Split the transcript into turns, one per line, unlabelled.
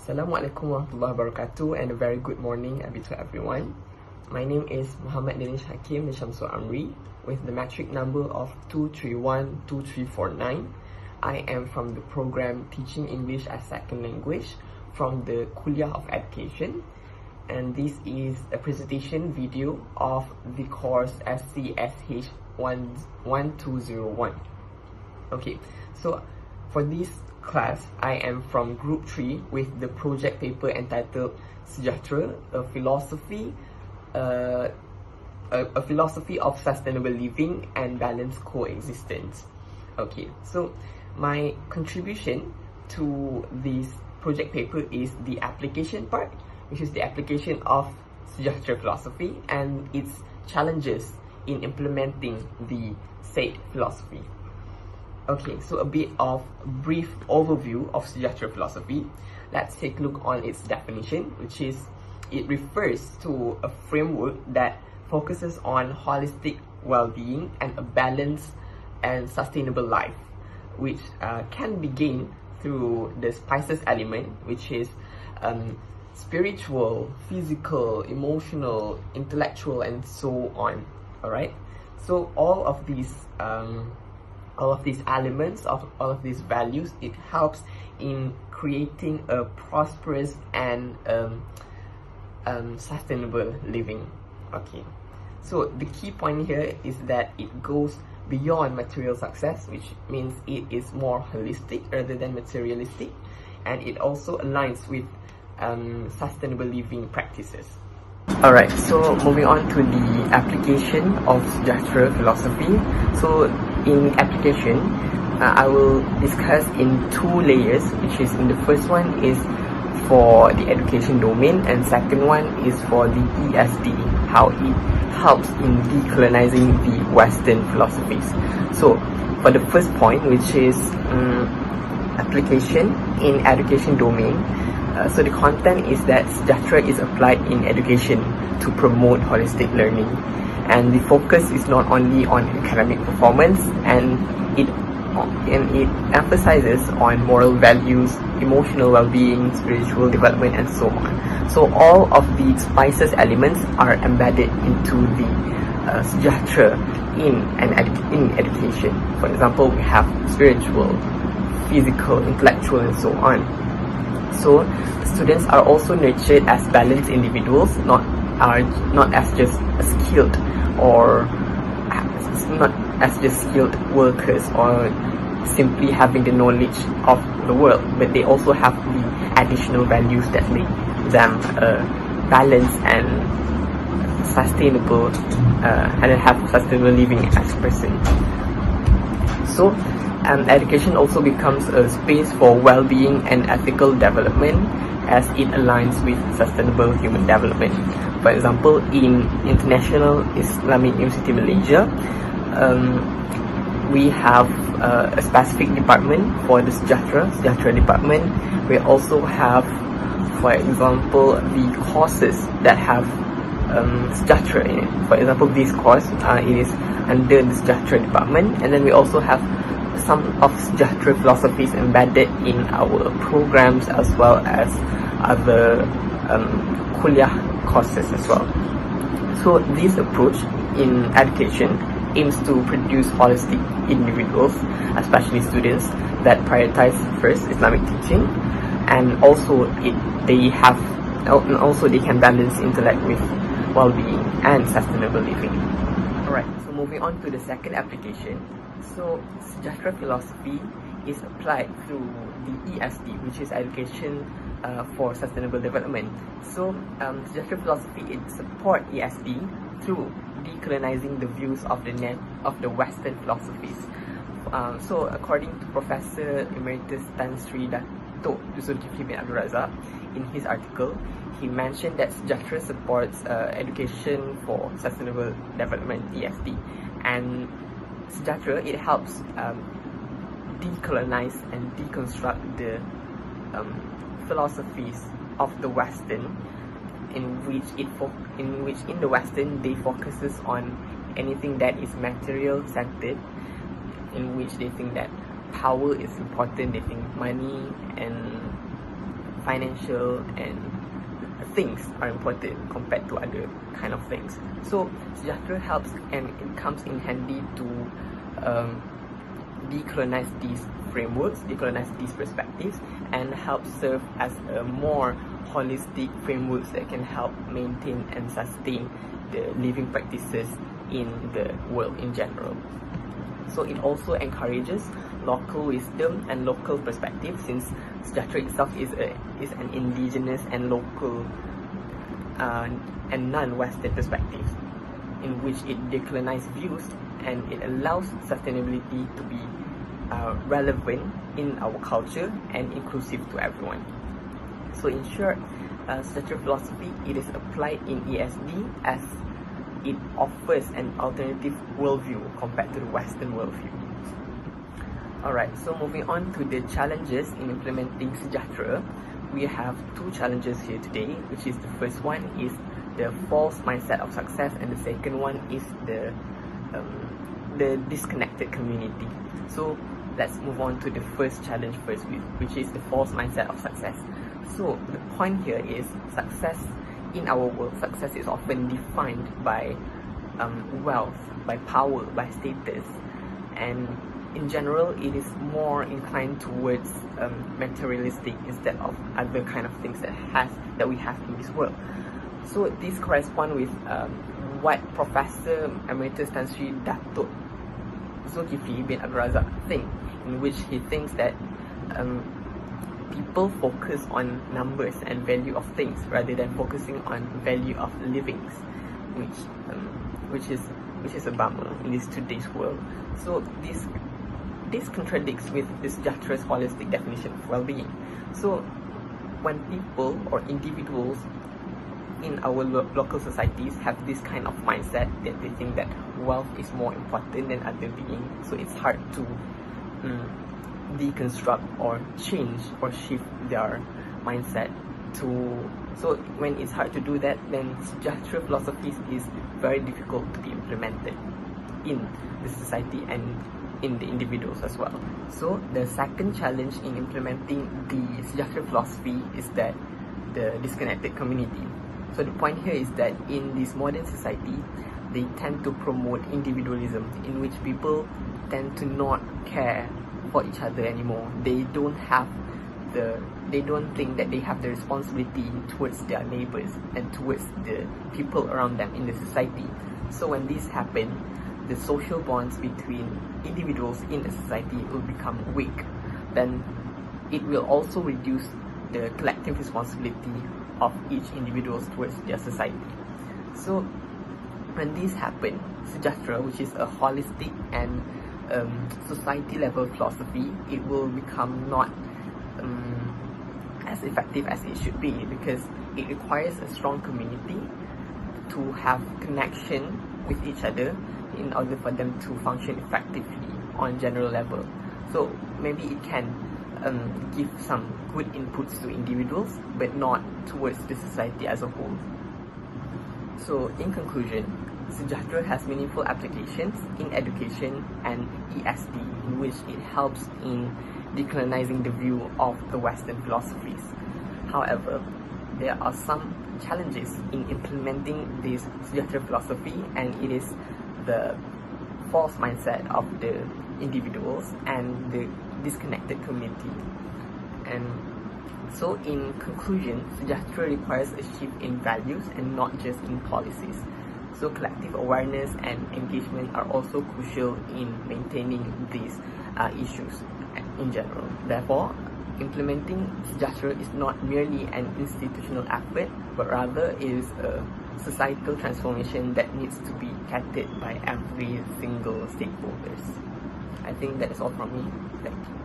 Assalamualaikum warahmatullahi wabarakatuh, and a very good morning to everyone. My name is Muhammad Danish Hakim Nishamsul Amri with the metric number of 2312349. I am from the program Teaching English as Second Language from the Kuliah of Education, and this is a presentation video of the course Scsh 1201. Okay, so for this class, I am from Group 3 with the project paper entitled Sejahtera, a philosophy of sustainable living and balanced coexistence. Okay, so my contribution to this project paper is the application part, which is the application of Sejahtera philosophy and its challenges in implementing the said philosophy. Okay, so a bit of brief overview of Sejahtera philosophy. Let's take a look on its definition, which is it refers to a framework that focuses on holistic well-being and a balanced and sustainable life, which can be gained through the spices element, which is spiritual, physical, emotional, intellectual, and so on. Alright, so all of these elements, of all of these values, it helps in creating a prosperous and sustainable living. Okay, so the key point here is that it goes beyond material success, which means it is more holistic rather than materialistic, and it also aligns with sustainable living practices. Alright, so moving on to the application of Sejahtera philosophy. So in application, I will discuss in two layers, which is in the first one is for the education domain, and second one is for the ESD, how it helps in decolonizing the Western philosophies. So for the first point, which is application in education domain, so the content is that Sejahtera is applied in education to promote holistic learning, and the focus is not only on academic performance, and it emphasizes on moral values, emotional well-being, spiritual development, and so on. So all of the spices elements are embedded into the Sejahtera in education. For example, we have spiritual, physical, intellectual, and so on. So students are also nurtured as balanced individuals, not as just skilled or not as just skilled workers or simply having the knowledge of the world, but they also have the additional values that make them balanced and sustainable and have sustainable living as a person. So education also becomes a space for well-being and ethical development as it aligns with sustainable human development. For example, in International Islamic University Malaysia, we have a specific department for the Sejahtera department. We also have, for example, the courses that have Sejahtera in it. For example, this course, it is under the Sejahtera department, and then we also have some of Sejahtera philosophies embedded in our programs as well as other kuliah courses as well. So this approach in education aims to produce holistic individuals, especially students, that prioritize first Islamic teaching, and also they can balance intellect with well-being and sustainable living. Alright, so moving on to the second application. So Sejahtera philosophy is applied through the ESD, which is education for sustainable development. So Sejahtera philosophy, it supports ESD through decolonizing the views of the Western philosophies. So according to Professor Emeritus Tan Sri Dato' Zulkifli bin Abdul Razak, in his article, he mentioned that Sejahtera supports education for sustainable development, ESD, and Sejahtera, it helps decolonize and deconstruct the philosophies of the Western, in which in the Western they focuses on anything that is material centered, in which they think that power is important. They think money and financial and things are important compared to other kind of things. So Sejahtera helps and it comes in handy to decolonize these frameworks, decolonize these perspectives, and help serve as a more holistic frameworks that can help maintain and sustain the living practices in the world in general. So it also encourages local wisdom and local perspective, since Sejahtera itself is an indigenous and local and non-Western perspective, in which it decolonizes views and it allows sustainability to be relevant in our culture and inclusive to everyone. So in short, Sejahtera philosophy, it is applied in ESD as it offers an alternative worldview compared to the Western worldview. Alright, so moving on to the challenges in implementing Sejahtera, we have two challenges here today, which is the first one is the false mindset of success, and the second one is the disconnected community. So let's move on to the first challenge first, which is the false mindset of success. So the point here is success in our world, success is often defined by wealth, by power, by status, and in general it is more inclined towards materialistic instead of other kind of things that we have in this world. So this corresponds with what Professor Emeritus Tan Sri Datuk Zulkifli bin Abdul Razak thinks, in which he thinks that people focus on numbers and value of things rather than focusing on value of livings, which is a bummer in this today's world. So this contradicts with this Sejahtera's holistic definition of well-being. So when people or individuals in our local societies have this kind of mindset that they think that wealth is more important than other being, so it's hard to deconstruct or change or shift their mindset to. So when it's hard to do that, then Sejahtera philosophies is very difficult to be implemented in the society and in the individuals as well. So the second challenge in implementing the Sejahtera philosophy is that the disconnected community. So the point here is that in this modern society, they tend to promote individualism, in which people tend to not care for each other anymore. They don't think that they have the responsibility towards their neighbors and towards the people around them in the society. So when this happens, the social bonds between individuals in a society will become weak. Then it will also reduce the collective responsibility of each individual towards their society. So when this happens, Sejahtera, which is a holistic and society level philosophy, it will become not as effective as it should be, because it requires a strong community to have connection with each other in order for them to function effectively on general level. So maybe it can give some good inputs to individuals, but not towards the society as a whole. So in conclusion, Sejahtera has meaningful applications in education and ESD, in which it helps in decolonizing the view of the Western philosophies. However, there are some challenges in implementing this Sejahtera philosophy, and it is the false mindset of the individuals and the disconnected community. And so in conclusion, Sejahtera requires a shift in values and not just in policies. So collective awareness and engagement are also crucial in maintaining these issues in general. Therefore, implementing Sejahtera is not merely an institutional effort, but rather is a societal transformation that needs to be catered by every single stakeholders. I think that is all from me. Thank you.